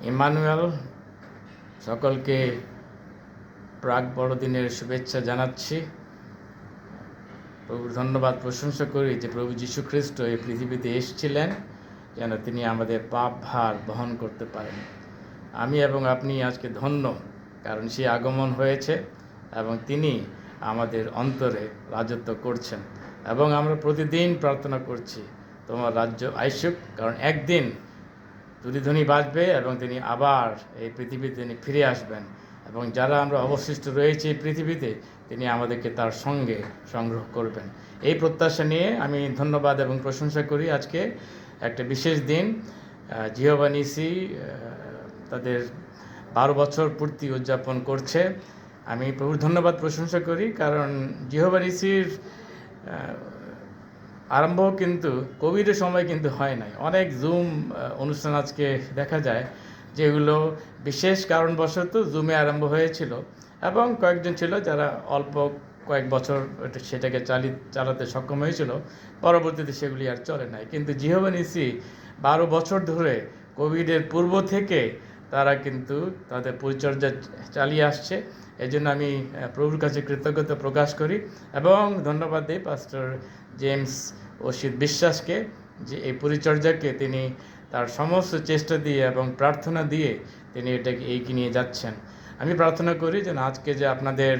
Emmanuel, সকলকে প্রাক বড়দিনের শুভেচ্ছা জানাচ্ছি। প্রভুর ধন্যবাদ প্রশংসা করি যে প্রভু যীশু খ্রিস্ট এই পৃথিবীতে এসেছিলেন যেন তিনি আমাদের পাপ ভার বহন করতে পারেন। আমি এবং আপনি আজকে ধন্য, কারণ সে আগমন হয়েছে এবং তিনি আমাদের অন্তরে রাজত্ব করছেন। এবং আমরা প্রতিদিন প্রার্থনা করছি তোমার রাজ্য আইসুক, কারণ একদিন তুলিধ্বনি বাজবে এবং তিনি আবার এই পৃথিবীতে তিনি ফিরে আসবেন এবং যারা আমরা অবশিষ্ট রয়েছে এই পৃথিবীতে তিনি আমাদেরকে তার সঙ্গে সংগ্রহ করবেন। এই প্রত্যাশা নিয়ে আমি ধন্যবাদ এবং প্রশংসা করি। আজকে একটা বিশেষ দিন, জিহোভা নিসি তাদের 12 বছর পূর্তি উদযাপন করছে। আমি প্রভুর ধন্যবাদ প্রশংসা করি, কারণ জিহোভা নিসির আরম্ভ কিন্তু কোভিডের সময় কিন্তু হয় নাই। অনেক জুম অনুষ্ঠান আজকে দেখা যায় যেগুলো বিশেষ কারণবশত জুমে আরম্ভ হয়েছিল এবং কয়েকজন ছিল যারা অল্প কয়েক বছর সেটাকে চালাতে সক্ষম হয়েছিল, পরবর্তীতে সেগুলি আর চলে নাই। কিন্তু জিহোভা নিসি 12 বছর ধরে কোভিডের পূর্ব থেকে তারা কিন্তু তাদের পরিচর্যা চালিয়ে আসছে। এই জন্য আমি প্রভুর কাছে কৃতজ্ঞতা প্রকাশ করি এবং ধন্যবাদ দিই পাস্টর জেমস অসিত বিশ্বাসকে, যে এই পরিচর্যাকে তিনি তার সমস্ত চেষ্টা দিয়ে এবং প্রার্থনা দিয়ে তিনি এটাকে এগিয়ে নিয়ে যাচ্ছেন। আমি প্রার্থনা করি যেন আজকে যে আপনাদের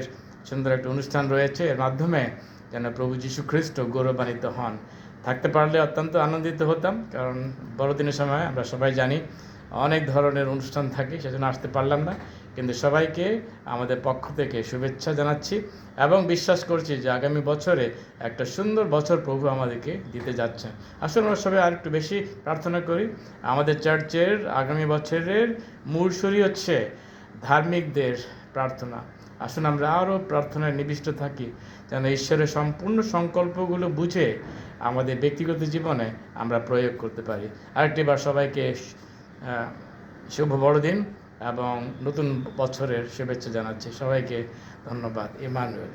সুন্দর একটা অনুষ্ঠান রয়েছে এর মাধ্যমে যেন প্রভু যীশু খ্রিস্ট গৌরবান্বিত হন। থাকতে পারলে অত্যন্ত আনন্দিত হতাম, কারণ বড়দিনের সময় আমরা সবাই জানি অনেক ধরনের অনুষ্ঠান থাকে, সেজন্য আসতে পারলাম না। কিন্তু সবাইকে আমাদের পক্ষ থেকে শুভেচ্ছা জানাচ্ছি এবং বিশ্বাস করছি যে আগামী বছরে একটা সুন্দর বছর প্রভু আমাদেরকে দিতে যাচ্ছেন। আসলে আমরা সবাই আর একটু বেশি প্রার্থনা করি। আমাদের চার্চের আগামী বছরের মূল সুরই হচ্ছে ধার্মিকদের প্রার্থনা। আসুন আমরা আরও প্রার্থনায় নিবিষ্ট থাকি যেন ঈশ্বরের সম্পূর্ণ সংকল্পগুলো বুঝে আমাদের ব্যক্তিগত জীবনে আমরা প্রয়োগ করতে পারি। আরেকটিবার সবাইকে শুভ বড়দিন এবং নতুন বছরের শুভেচ্ছা জানাচ্ছি। সবাইকে ধন্যবাদ। ইমানুয়েল।